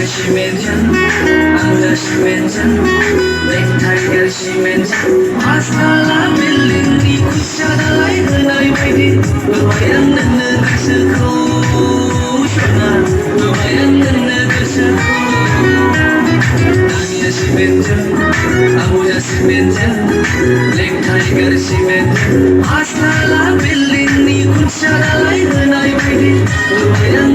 심해진 남자 심해진 넥타이가 심해진 Masalah feeling di kucada lain kenai baidi Lumayan nana keseku Shona lumayan nana keseku Namanya 심해진 아무야 심해진 넥타이가 심해진 Masalah feeling di kucada lain kenai baidi Lumayan